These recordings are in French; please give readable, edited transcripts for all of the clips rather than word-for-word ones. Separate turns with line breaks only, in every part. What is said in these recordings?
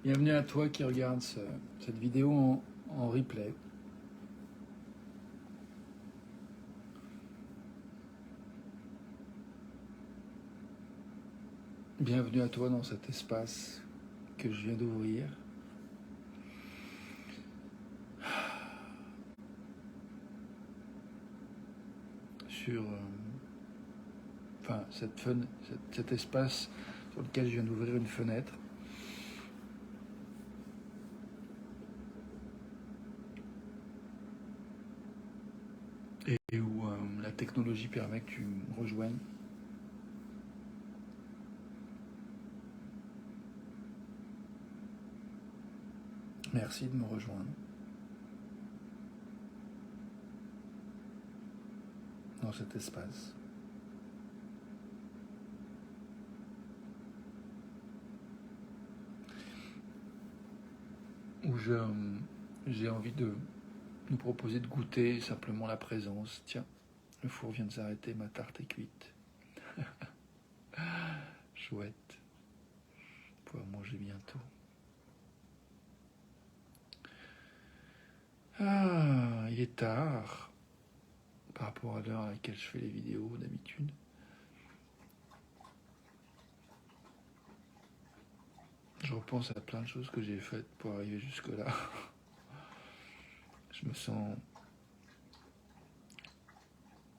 Bienvenue à toi qui regarde cette vidéo en replay. Bienvenue à toi dans cet espace que je viens d'ouvrir. Sur cet espace sur lequel je viens d'ouvrir une fenêtre. Et où la technologie permet que tu me rejoignes. Merci de me rejoindre dans cet espace. Où j'ai envie de nous proposer de goûter simplement la présence. Tiens, le four vient de s'arrêter, ma tarte est cuite. Chouette. Pouvoir manger bientôt. Ah, il est tard par rapport à l'heure à laquelle je fais les vidéos d'habitude. Je repense à plein de choses que j'ai faites pour arriver jusque-là. Je me sens,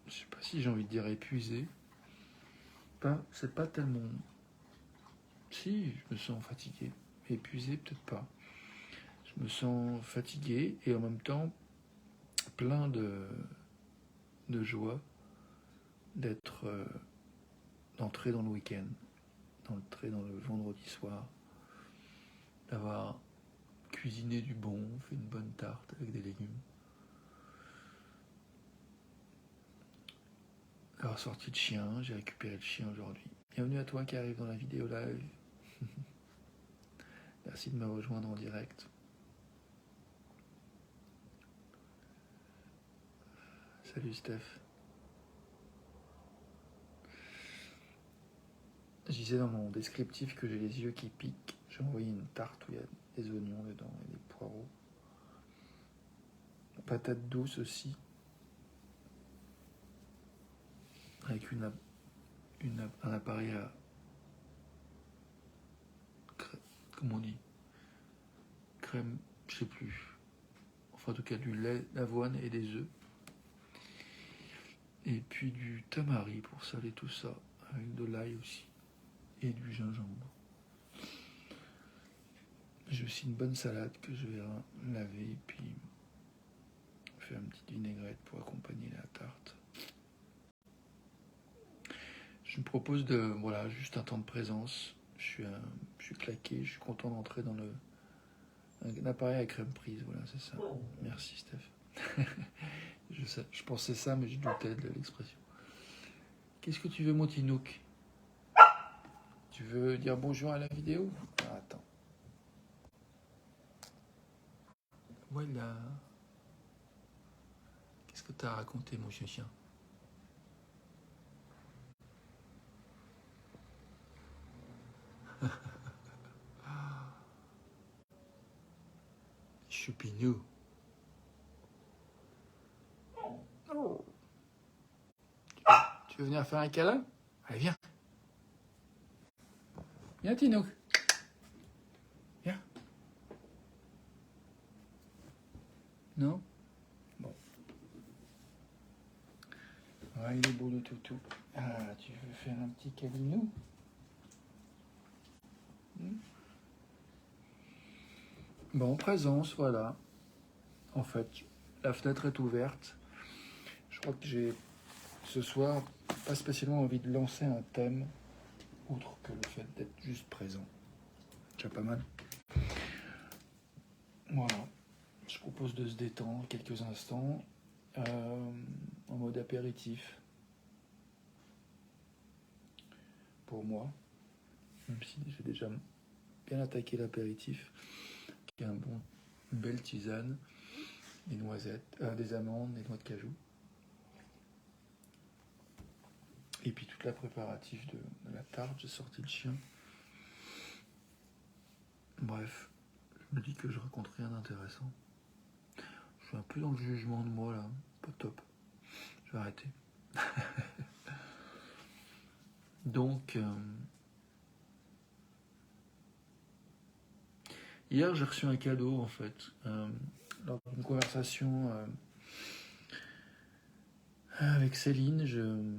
je sais pas si j'ai envie de dire épuisé. C'est pas tellement. Si, je me sens fatigué. Épuisé, peut-être pas. Je me sens fatigué et en même temps plein de joie d'entrer dans le week-end, d'entrer dans le vendredi soir, d'avoir cuisiné du bon, fait une bonne tarte avec des légumes, d'avoir sorti le chien, j'ai récupéré le chien aujourd'hui. Bienvenue à toi qui arrive dans la vidéo live. Merci de me rejoindre en direct. Salut Steph. Je disais dans mon descriptif que j'ai les yeux qui piquent. J'ai envoyé une tarte où il y a des oignons dedans et des poireaux. Patates douces aussi. Avec un appareil à... Comment on dit? Crème, je sais plus. Enfin en tout cas du lait d'avoine et des œufs. Et puis du tamari pour saler tout ça. Avec de l'ail aussi. Et du gingembre. J'ai aussi une bonne salade que je vais laver et puis faire une petite vinaigrette pour accompagner la tarte. Je me propose juste un temps de présence. Je suis claqué, je suis content d'entrer dans un appareil à crème prise, voilà, c'est ça. Merci Steph. je pensais ça, mais je doutais de l'expression. Qu'est-ce que tu veux, mon Tinouk? Tu veux dire bonjour à la vidéo? Ah, attends. Voilà. Qu'est-ce que t'as raconté, mon chien? Choupinou. Oh. Tu veux venir faire un câlin? Allez, viens. Viens, Tinouk. Viens. Non? Bon. Ah, il est beau le toutou. Ah, tu veux faire un petit câlinou? Bon, présence, voilà. En fait, la fenêtre est ouverte. Je crois que j'ai, ce soir, pas spécialement envie de lancer un thème, outre que le fait d'être juste présent. Déjà pas mal. Voilà. Je propose de se détendre quelques instants en mode apéritif. Pour moi, même si j'ai déjà bien attaqué l'apéritif, qui est une belle tisane, des noisettes, des amandes, des noix de cajou. Et puis toute la préparatif de la tarte, j'ai sorti le chien. Bref, Je me dis que je raconte rien d'intéressant. Je suis un peu dans le jugement de moi là, pas top. Je vais arrêter. Donc, hier j'ai reçu un cadeau en fait, lors d'une conversation avec Céline.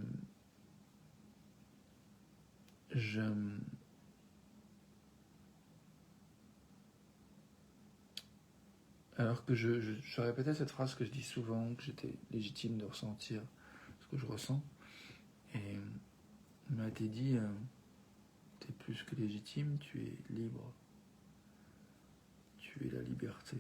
Alors que je répétais cette phrase que je dis souvent, que j'étais légitime de ressentir ce que je ressens. Et il m'a été dit, t'es plus que légitime, tu es libre. Tu es la liberté.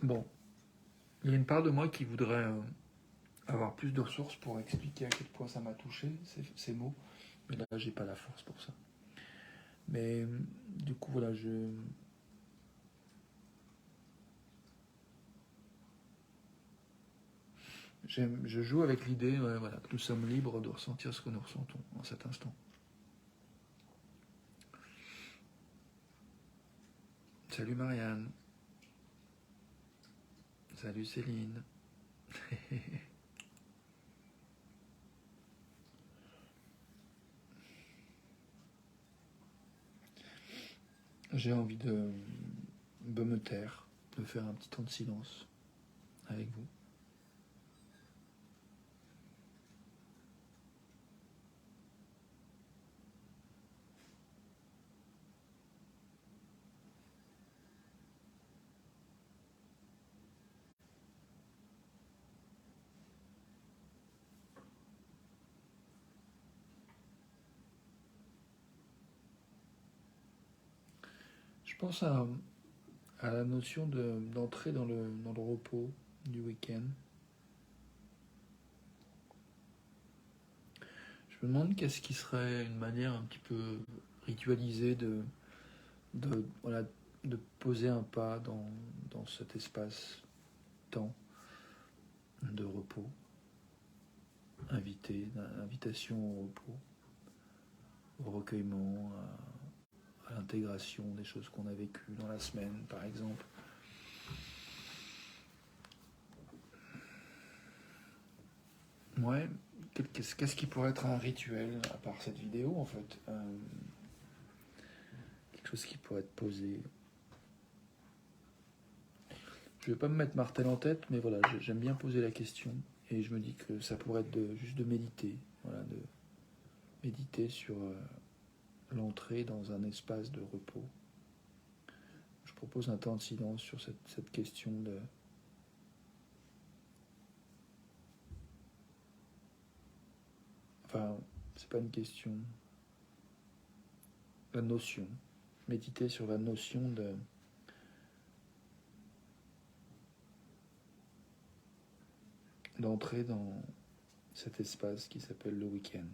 Bon, il y a une part de moi qui voudrait avoir plus de ressources pour expliquer à quel point ça m'a touché, ces mots. Mais là, j'ai pas la force pour ça. Mais du coup, voilà, je joue avec l'idée voilà, que nous sommes libres de ressentir ce que nous ressentons en cet instant. Salut Marianne. Salut Céline. J'ai envie de me taire, de faire un petit temps de silence avec vous. Je pense à la notion d'entrer dans le repos du week-end. Je me demande qu'est-ce qui serait une manière un petit peu ritualisée voilà, de poser un pas dans cet espace-temps de repos, invitation au repos, au recueillement, à l'intégration des choses qu'on a vécues dans la semaine, par exemple. Ouais, qu'est-ce qui pourrait être un rituel, à part cette vidéo, en fait quelque chose qui pourrait être posé. Je vais pas me mettre Martel en tête, mais voilà, j'aime bien poser la question. Et je me dis que ça pourrait être juste de méditer. Voilà, de méditer sur l'entrée dans un espace de repos. Je propose un temps de silence sur cette question de... Enfin, c'est pas une question. La notion. Méditer sur la notion d'entrer dans cet espace qui s'appelle le week-end.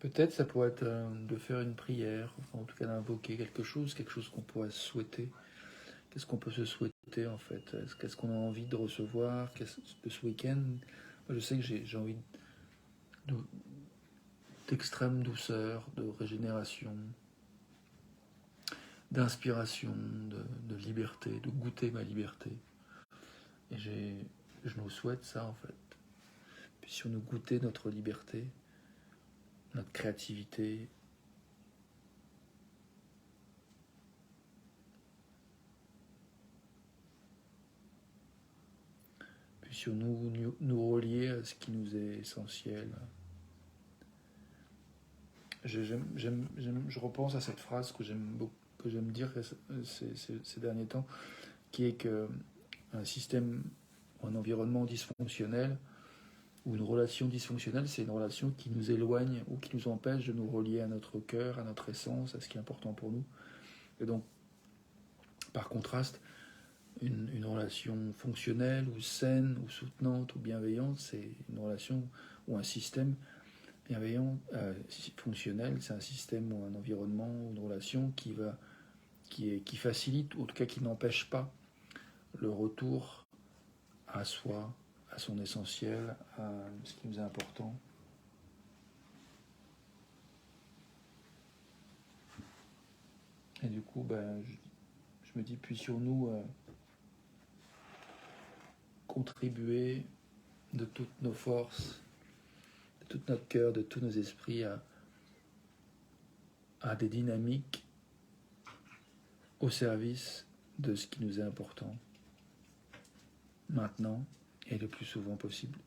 Peut-être ça pourrait être de faire une prière, enfin, en tout cas d'invoquer quelque chose qu'on pourrait souhaiter. Qu'est-ce qu'on peut se souhaiter en fait? Qu'est-ce qu'on a envie de recevoir de ce week-end? Moi, je sais que j'ai envie d'extrême douceur, de régénération, d'inspiration, de liberté, de goûter ma liberté. Et je nous souhaite ça en fait. Puissions-nous goûter notre liberté, notre créativité. Puissions-nous nous relier à ce qui nous est essentiel. Je repense à cette phrase que j'aime dire ces derniers temps, qui est qu'un système, un environnement dysfonctionnel ou une relation dysfonctionnelle, c'est une relation qui nous éloigne ou qui nous empêche de nous relier à notre cœur, à notre essence, à ce qui est important pour nous. Et donc, par contraste, une relation fonctionnelle ou saine ou soutenante ou bienveillante, c'est une relation ou un système Bienveillant, fonctionnel, c'est un système ou un environnement ou une relation qui facilite, ou en tout cas qui n'empêche pas le retour à soi, à son essentiel, à ce qui nous est important. Et du coup, je me dis, puissions-nous contribuer de toutes nos forces, de tout notre cœur, de tous nos esprits à des dynamiques au service de ce qui nous est important, maintenant et le plus souvent possible.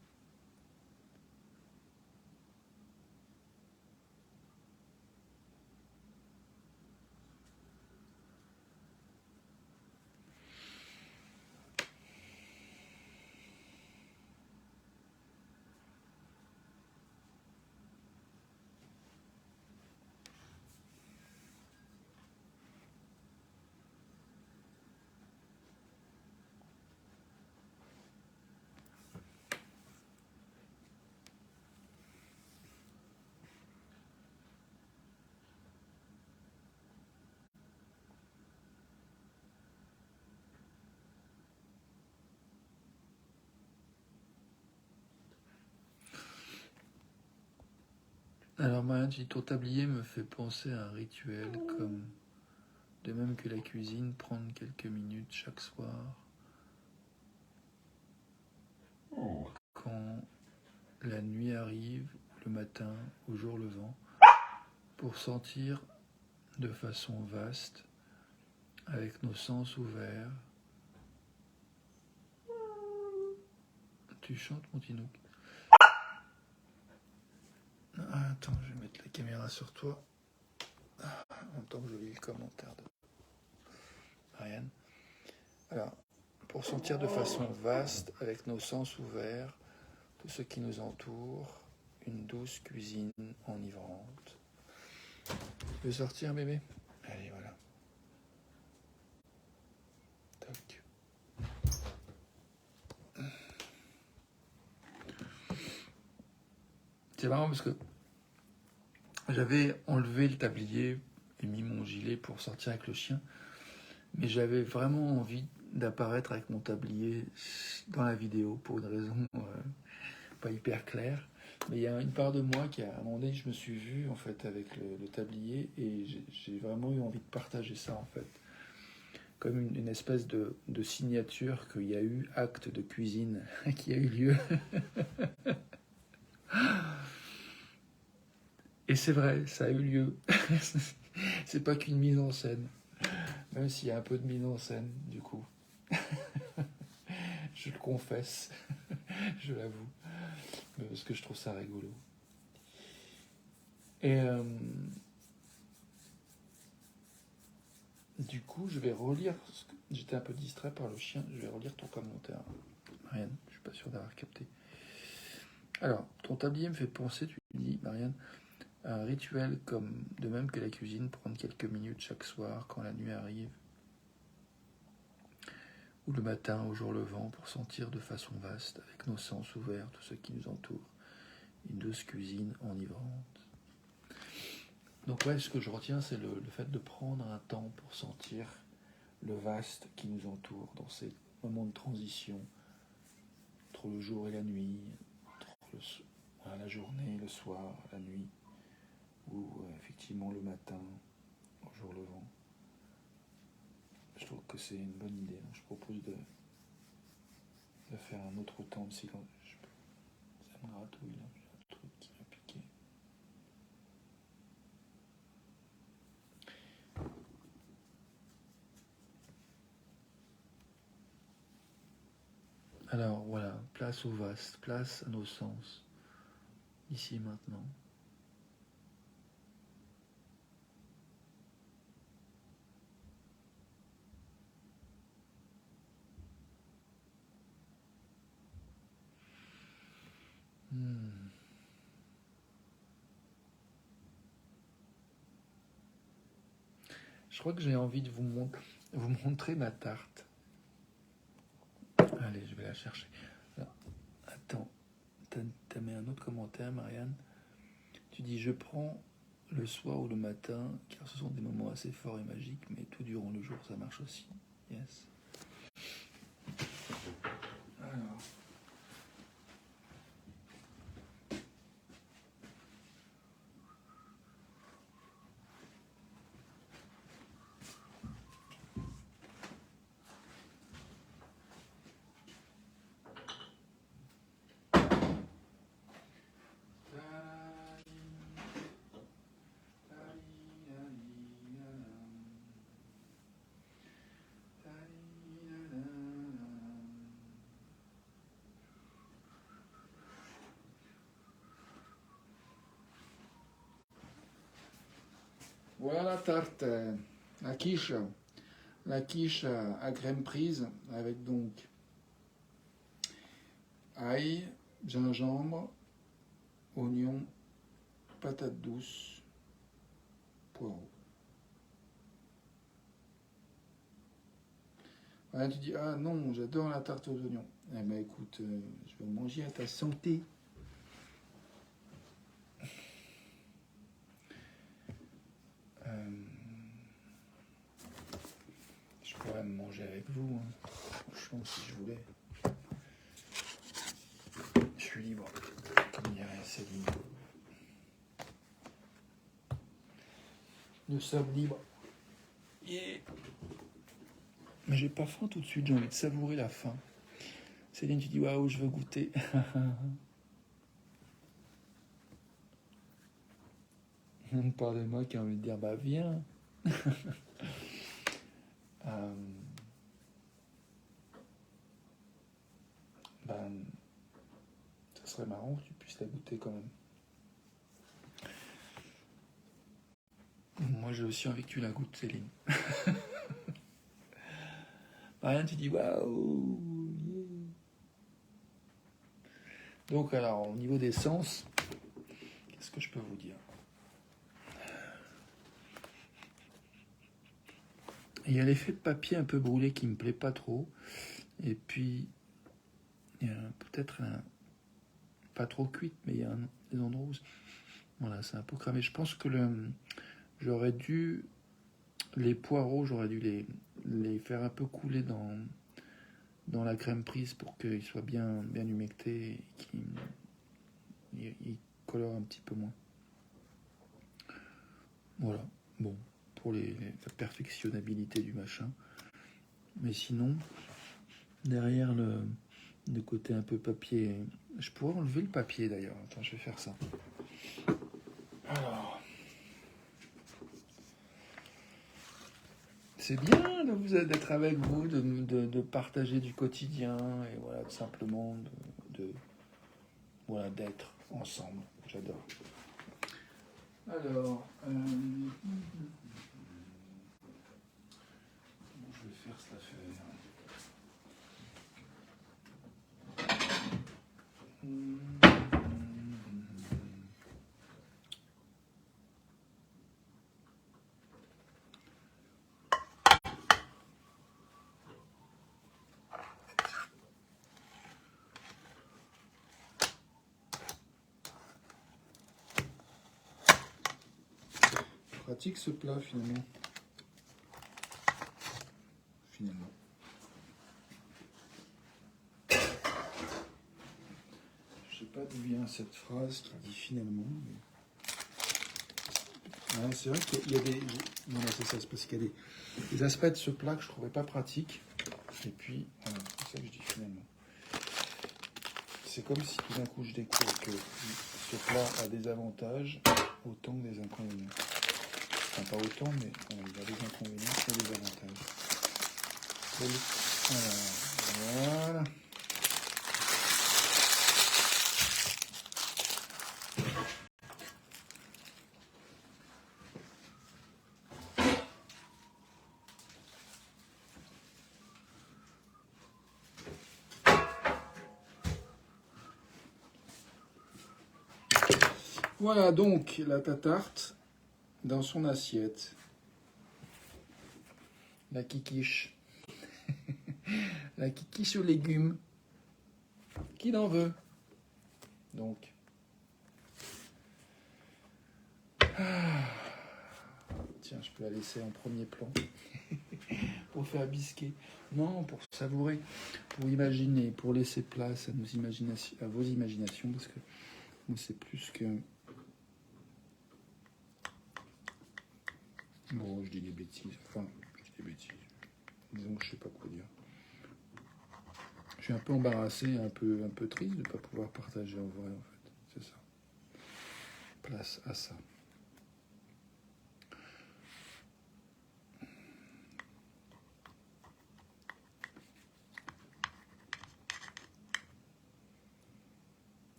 Alors Marianne, ton tablier me fait penser à un rituel comme, de même que la cuisine, prendre quelques minutes chaque soir, quand la nuit arrive, le matin, au jour levant, pour sentir de façon vaste, avec nos sens ouverts. Tu chantes, mon Tinouk? Attends, je vais mettre la caméra sur toi, en même temps que je lis le commentaire de Marianne. Alors, pour sentir de façon vaste, avec nos sens ouverts, tout ce qui nous entoure, une douce cuisine enivrante. Tu veux sortir, bébé? Allez, voilà. Toc. C'est marrant parce que j'avais enlevé le tablier et mis mon gilet pour sortir avec le chien, mais j'avais vraiment envie d'apparaître avec mon tablier dans la vidéo pour une raison pas hyper claire. Mais il y a une part de moi qui, à un moment donné, je me suis vu en fait avec le tablier et j'ai vraiment eu envie de partager ça en fait. Comme une espèce de signature qu'il y a eu acte de cuisine qui a eu lieu. Et c'est vrai, ça a eu lieu. C'est pas qu'une mise en scène, même s'il y a un peu de mise en scène du coup. Je le confesse, je l'avoue, parce que je trouve ça rigolo. Et du coup, je vais relire, j'étais un peu distrait par le chien, je vais relire ton commentaire. Marianne, je suis pas sûr d'avoir capté. Alors, ton tablier me fait penser, tu dis, Marianne, à un rituel comme, de même que la cuisine, prendre quelques minutes chaque soir quand la nuit arrive, ou le matin au jour levant pour sentir de façon vaste, avec nos sens ouverts, tout ce qui nous entoure, une douce cuisine enivrante. Donc ouais, ce que je retiens, c'est le fait de prendre un temps pour sentir le vaste qui nous entoure dans ces moments de transition entre le jour et la nuit, entre la journée, le soir, la nuit, ou effectivement le matin, au jour levant. Je trouve que c'est une bonne idée. Donc je propose de faire un autre temps de silence. Ça me gratouille là, j'ai un truc qui m'a piqué. Alors voilà, place au vaste, place à nos sens, ici et maintenant. Je crois que j'ai envie de vous montrer ma tarte. Allez, je vais la chercher. Alors, attends, t'as mis un autre commentaire, Marianne. tu dis je prends le soir ou le matin, car ce sont des moments assez forts et magiques, mais tout durant le jour, ça marche aussi. Yes. Alors. Voilà la tarte, la quiche à crème prise avec donc ail, gingembre, oignon, patate douce, poireau. Voilà, tu dis ah non, j'adore la tarte aux oignons. Eh ben écoute, je vais manger à ta santé. Je pourrais me manger avec vous, hein. Franchement, si je voulais. Je suis libre, comme dirait Céline. Nous sommes libres. Yeah. Mais j'ai pas faim tout de suite, j'ai envie de savourer la faim. Céline, tu dis waouh, je veux goûter. On parle de moi qui a envie de dire bah viens. Ça serait marrant que tu puisses la goûter quand même. Moi j'ai aussi envie que tu la goûtes, Céline. Rien, tu dis waouh. Yeah. Donc alors au niveau des sens, qu'est-ce que je peux vous dire? Il y a l'effet de papier un peu brûlé qui me plaît pas trop. Et puis, il y a peut-être pas trop cuite, mais il y a des endroits où... Voilà, c'est un peu cramé. Je pense que j'aurais dû... Les poireaux, j'aurais dû les faire un peu couler dans la crème prise pour qu'ils soient bien humectés et qu'ils colorent un petit peu moins. Voilà, bon, pour la perfectionnabilité du machin. Mais sinon, derrière le côté un peu papier... Je pourrais enlever le papier d'ailleurs. Attends, je vais faire ça. Alors... C'est bien d'être avec vous, de partager du quotidien et voilà, simplement voilà, d'être ensemble. J'adore. Alors, je vais faire cette affaire. Pratique ce plat finalement. Je sais pas d'où vient cette phrase qui dit finalement. Mais... Ouais, c'est vrai qu'il y a des... Voilà, c'est ça, c'est parce qu'il y a des aspects de ce plat que je trouvais pas pratiques. Et puis, voilà, c'est ça que je dis finalement. C'est comme si tout d'un coup je découvre que ce plat a des avantages autant que des inconvénients. Enfin, pas autant, mais il y a des inconvénients et des avantages. Voilà. Voilà donc la tarte dans son assiette. La quiquiche. La quiquiche aux légumes. Qui en veut? Donc, Ah. Tiens, je peux la laisser en premier plan pour faire bisquer. Non, pour savourer, pour imaginer, pour laisser place à vos imaginations, parce que moi c'est plus que... Bon, je dis des bêtises. Enfin, je dis des bêtises. Disons que je sais pas quoi dire. Je suis un peu embarrassé, un peu triste de ne pas pouvoir partager en vrai, en fait. C'est ça. Place à ça.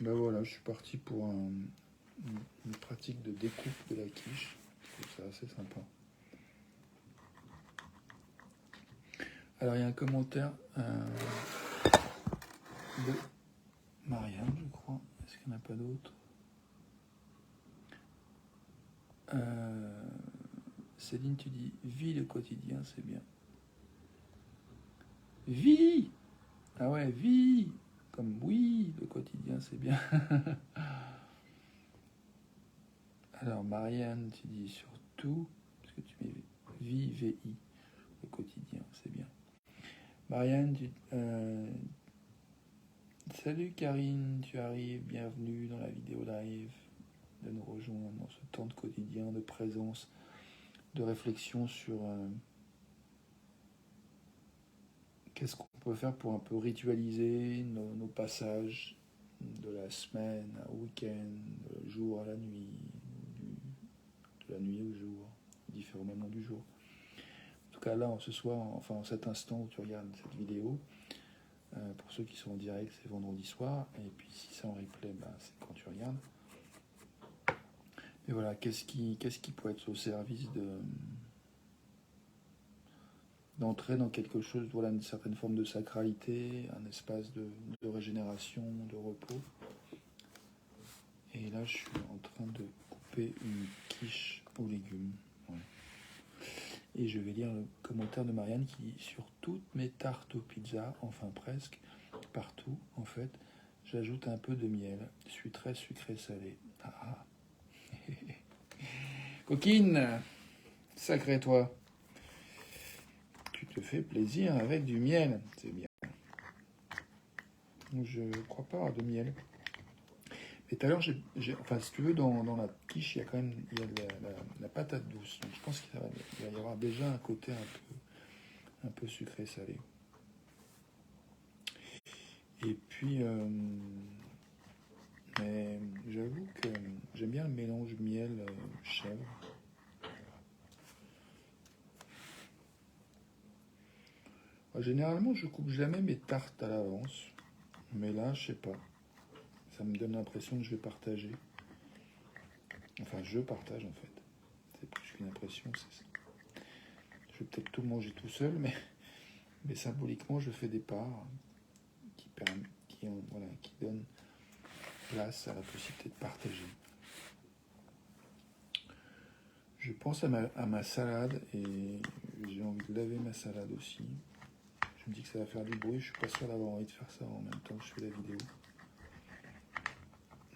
Ben voilà, je suis parti pour une pratique de découpe de la quiche. Je trouve ça assez sympa. Alors il y a un commentaire de Marianne, je crois. Est-ce qu'il n'y en a pas d'autres? Céline, tu dis « Vis le quotidien, c'est bien ». Vis! Ah ouais, vis! Comme oui, le quotidien, c'est bien. Alors, Marianne, tu dis surtout, parce que tu mets vie, VI, le quotidien, c'est bien. Marianne, salut Karine, tu arrives, bienvenue dans la vidéo live, de nous rejoindre dans ce temps de quotidien, de présence, de réflexion sur qu'est-ce qu'on peut faire pour un peu ritualiser nos passages de la semaine au week-end, du jour à la nuit, de la nuit au jour, différents moments du jour. En tout cas là, ce soir, enfin en cet instant où tu regardes cette vidéo, pour ceux qui sont en direct, c'est vendredi soir, et puis si c'est en replay, c'est quand tu regardes. Mais voilà, qu'est-ce qui pourrait être au service d'entrer dans quelque chose, voilà, une certaine forme de sacralité, un espace de régénération, de repos. Et là, je suis en train de couper une quiche aux légumes. Ouais. Et je vais lire le commentaire de Marianne qui dit « Sur toutes mes tartes aux pizzas, enfin presque, partout en fait, j'ajoute un peu de miel. Je suis très sucré-salé. » Ah. Coquine, sacré toi. Tu te fais plaisir avec du miel, c'est bien. Je ne crois pas à de miel. Mais tout à l'heure, enfin, si tu veux, dans la quiche, il y a quand même la patate douce. Donc je pense qu'il va y avoir déjà un côté un peu sucré-salé. Et puis, mais j'avoue que j'aime bien le mélange miel-chèvre. Généralement, je coupe jamais mes tartes à l'avance. Mais là, je sais pas. Ça me donne l'impression que je vais partager. Enfin, je partage en fait. C'est plus qu'une impression. Je vais peut-être tout manger tout seul, mais symboliquement, je fais des parts qui donnent place à la possibilité de partager. Je pense à ma salade et j'ai envie de laver ma salade aussi. Je me dis que ça va faire du bruit. Je suis pas sûr d'avoir envie de faire ça en même temps que je fais la vidéo.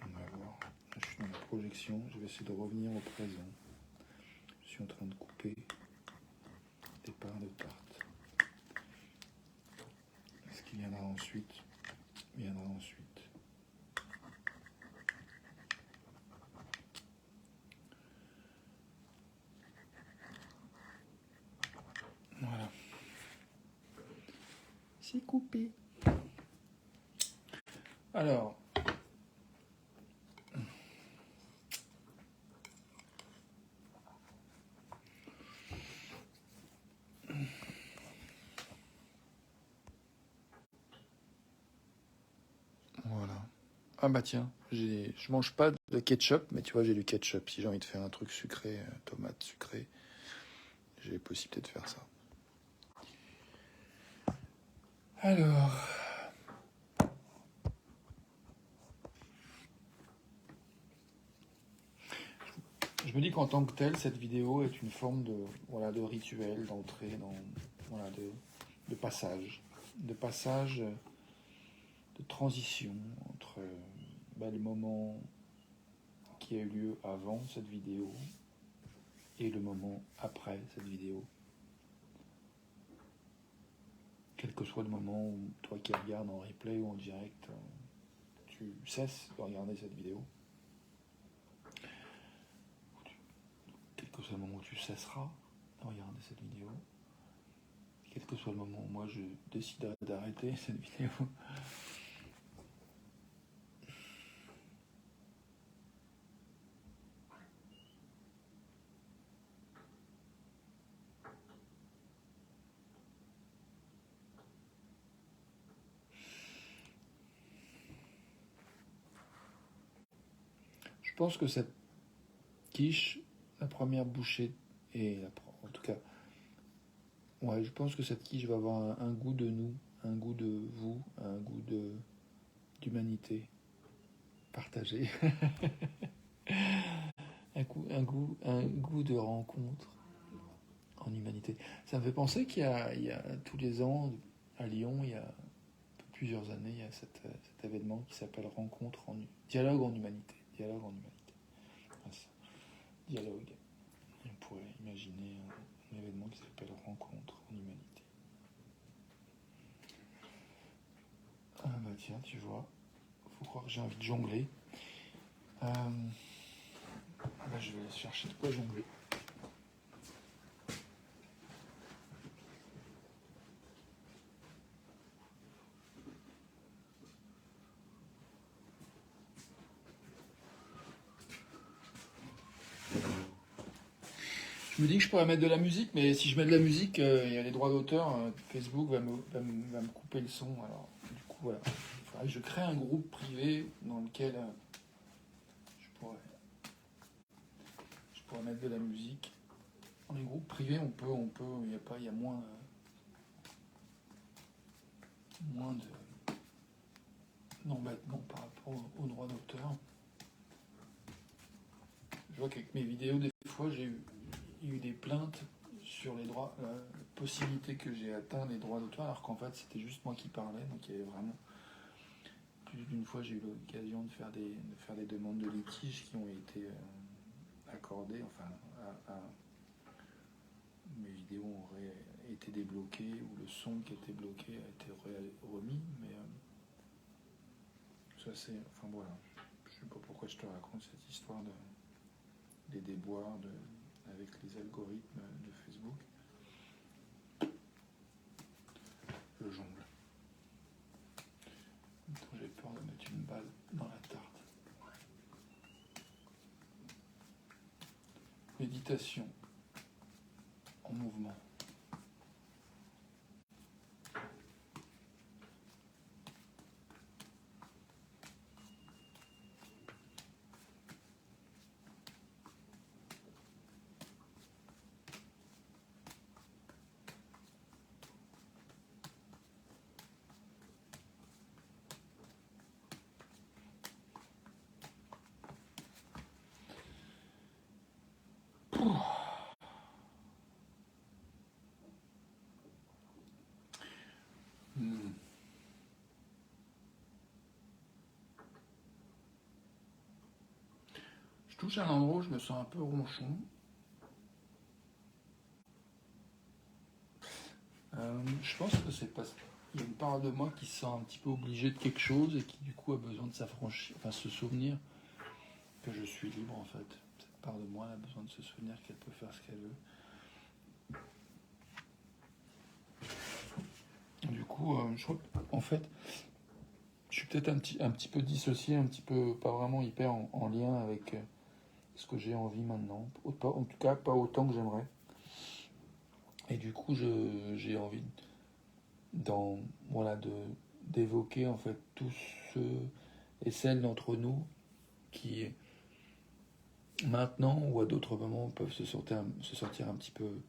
On va voir. Je suis dans la projection. Je vais essayer de revenir au présent. Je suis en train de couper des parts de tarte. Ce qui viendra ensuite. Voilà. C'est coupé. Alors. Voilà. Ah bah tiens, je mange pas de ketchup, mais tu vois, j'ai du ketchup. Si j'ai envie de faire un truc sucré, tomate sucrée, j'ai la possibilité de faire ça. Alors... Je me dis qu'en tant que tel, cette vidéo est une forme de rituel, d'entrée, de passage, de transition entre le moment qui a eu lieu avant cette vidéo et le moment après cette vidéo. Quel que soit le moment où toi qui regardes en replay ou en direct, tu cesses de regarder cette vidéo. Quel que soit le moment où tu cesseras de regarder cette vidéo. Quel que soit le moment où moi je déciderai d'arrêter cette vidéo. Je pense que cette quiche, la première bouchée, en tout cas, ouais, je pense que cette quiche va avoir un goût de nous, un goût de vous, un goût d'humanité partagée, un goût de rencontre en humanité. Ça me fait penser qu'il y a tous les ans, à Lyon, il y a plusieurs années, il y a cet événement qui s'appelle Dialogue en humanité. Dialogue en humanité. Dialogue. Et on pourrait imaginer un événement qui s'appelle Rencontre en humanité. Ah bah tiens, tu vois, faut croire que j'ai envie de jongler. Là, je vais chercher de quoi jongler. Je me dis que je pourrais mettre de la musique, mais si je mets de la musique, il y a les droits d'auteur. Facebook va me couper le son. Alors, du coup, voilà. Il faudrait que je crée un groupe privé dans lequel je pourrais mettre de la musique. Dans les groupes privés, il y a moins d'embêtements par rapport aux droits d'auteur. Je vois qu'avec mes vidéos, des fois, j'ai eu des plaintes sur les droits, la possibilité que j'ai atteint les droits d'auteur, alors qu'en fait, c'était juste moi qui parlais, donc il y avait vraiment... Plus d'une fois, j'ai eu l'occasion de faire des demandes de litige qui ont été accordées, enfin, mes vidéos auraient été débloquées, ou le son qui était bloqué a été remis, mais ça c'est... Enfin voilà, je sais pas pourquoi je te raconte cette histoire des déboires avec les algorithmes de Facebook. Je jongle. J'ai peur de mettre une balle dans la tarte. Méditation en mouvement. Je touche à un endroit où je me sens un peu ronchon. Je pense que c'est parce qu'il y a une part de moi qui se sent un petit peu obligée de quelque chose et qui du coup a besoin de s'affranchir, enfin se souvenir que je suis libre en fait. Cette part de moi a besoin de se souvenir qu'elle peut faire ce qu'elle veut. Du coup, je crois qu'en fait, je suis peut-être un petit peu dissocié, un petit peu pas vraiment hyper en lien avec ce que j'ai envie maintenant. En tout cas, pas autant que j'aimerais. Et du coup, j'ai envie d'évoquer en fait tous ceux et celles d'entre nous qui maintenant ou à d'autres moments peuvent se sortir un petit peu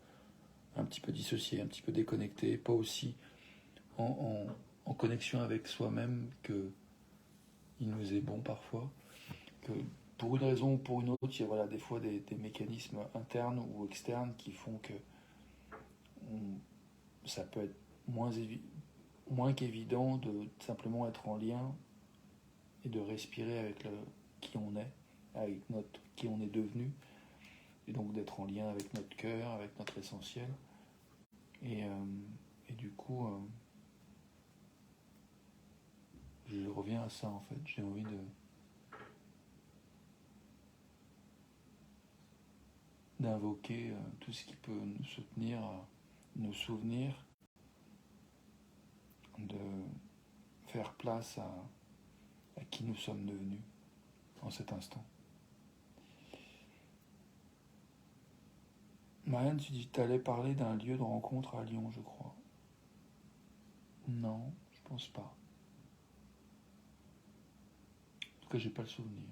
dissociés, un petit peu déconnectés, pas aussi en connexion avec soi-même que il nous est bon parfois, que pour une raison ou pour une autre, il y a des fois des mécanismes internes ou externes qui font que ça peut être moins qu'évident de simplement être en lien et de respirer avec qui on est, avec qui on est devenu, et donc d'être en lien avec notre cœur, avec notre essentiel. Et du coup, je reviens à ça en fait. J'ai envie d'invoquer tout ce qui peut nous soutenir, nos souvenirs, de faire place à qui nous sommes devenus en cet instant. Marianne, tu dis que tu allais parler d'un lieu de rencontre à Lyon, je crois. Non, je pense pas. En tout cas, j'ai pas le souvenir.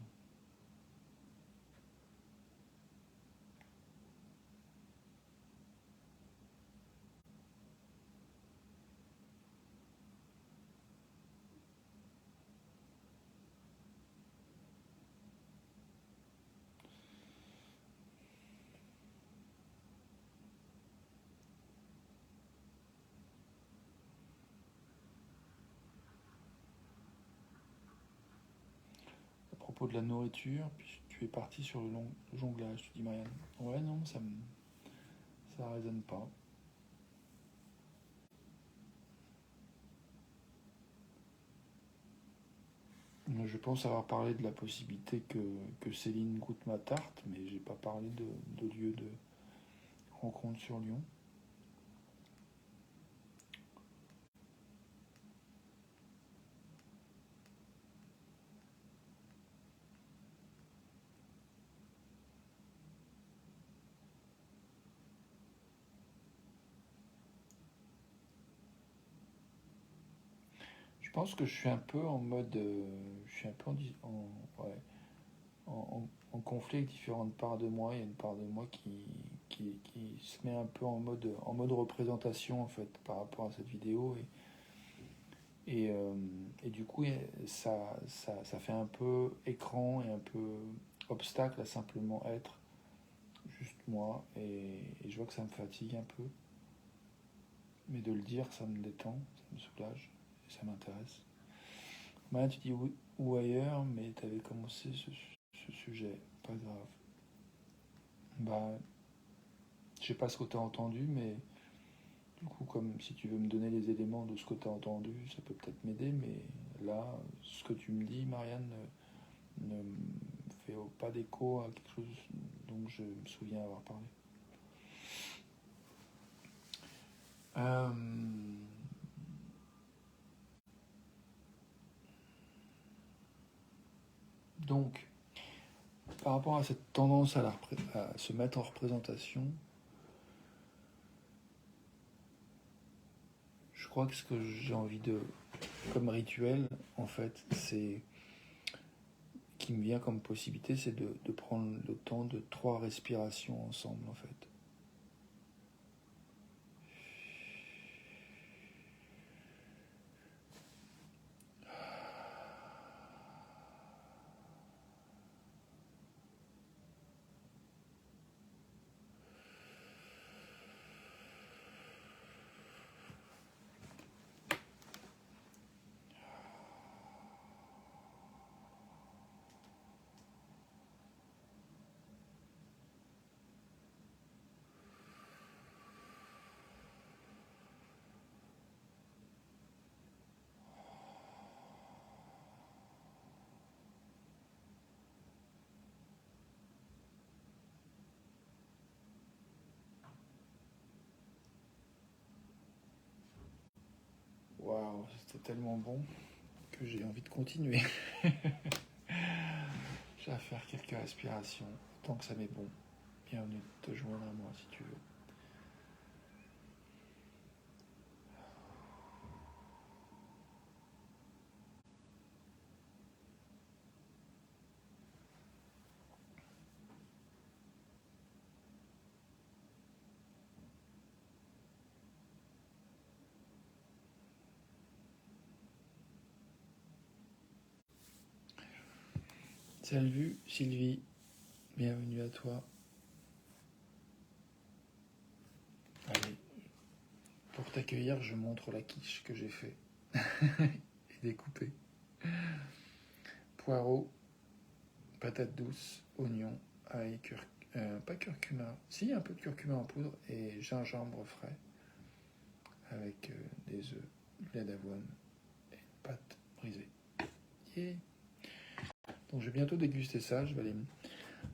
À propos de la nourriture, puis tu es parti sur le jonglage, tu dis Marianne. Ouais, non, ça résonne pas. Je pense avoir parlé de la possibilité que Céline goûte ma tarte, mais j'ai pas parlé de lieu de rencontre sur Lyon. Je pense que je suis un peu en mode, je suis un peu ouais, en conflit avec différentes parts de moi. Il y a une part de moi qui se met un peu en mode représentation en fait par rapport à cette vidéo et du coup ça fait un peu écran et un peu obstacle à simplement être juste moi et je vois que ça me fatigue un peu, mais de le dire ça me détend, ça me soulage et ça m'intéresse. Maya, tu dis oui ou ailleurs, mais tu avais commencé ce sujet, pas grave. Bah, je sais pas ce que tu as entendu, mais du coup, comme si tu veux me donner les éléments de ce que tu as entendu, ça peut peut-être m'aider, mais là, ce que tu me dis, Marianne, ne me fait pas d'écho à quelque chose dont je me souviens avoir parlé. Euh, donc, par rapport à cette tendance à se mettre en représentation, je crois que ce que j'ai envie de, comme rituel, en fait, c'est qui me vient comme possibilité, c'est de prendre le temps de 3 respirations ensemble, en fait. Waouh, c'était tellement bon que j'ai envie de continuer. Je vais faire quelques respirations, tant que ça m'est bon. Bienvenue de te joindre à moi si tu veux. Salut Sylvie, bienvenue à toi. Allez, pour t'accueillir, je montre la quiche que j'ai fait et découpée. poireaux, patates douces, oignons, ail, pas curcuma, si un peu de curcuma en poudre et gingembre frais avec des œufs, du lait d'avoine et une pâte brisée. Yeah. Donc je vais bientôt déguster ça, je vais aller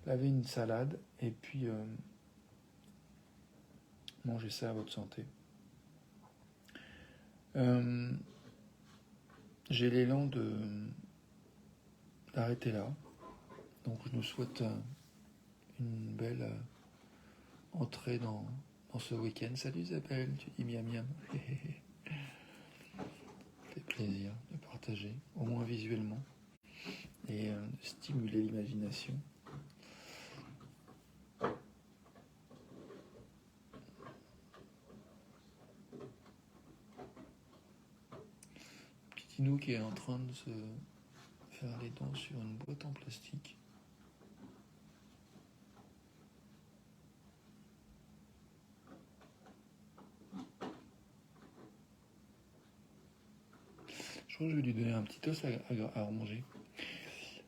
laver une salade et puis manger ça à votre santé. J'ai l'élan d'arrêter là. Donc je nous souhaite une belle entrée dans ce week-end. Salut Isabelle, tu dis miam miam. C'est plaisir de partager, au moins visuellement, et de stimuler l'imagination. Petit Inou qui est en train de se faire les dents sur une boîte en plastique. Je crois que je vais lui donner un petit os à manger.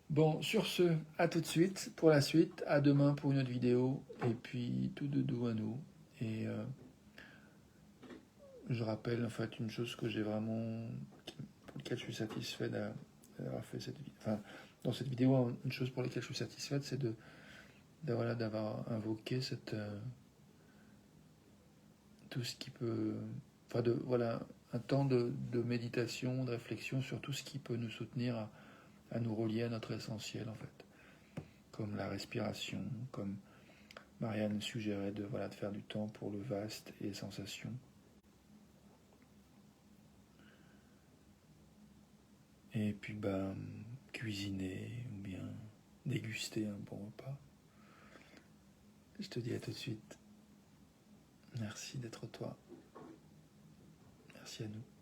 Bon, sur ce, à tout de suite pour la suite. À demain pour une autre vidéo. Et puis, tout de doux à nous. Et je rappelle en fait une chose que j'ai vraiment, pour laquelle je suis satisfait d'avoir fait cette vidéo. Enfin, dans cette vidéo, une chose pour laquelle je suis satisfait, c'est d'avoir invoqué tout ce qui peut, un temps de méditation, de réflexion sur tout ce qui peut nous soutenir à nous relier à notre essentiel en fait, comme la respiration, comme Marianne suggérait de faire du temps pour le vaste et les sensations. Et puis cuisiner ou bien déguster un bon repas. Je te dis à tout de suite. Merci d'être toi. Merci à nous.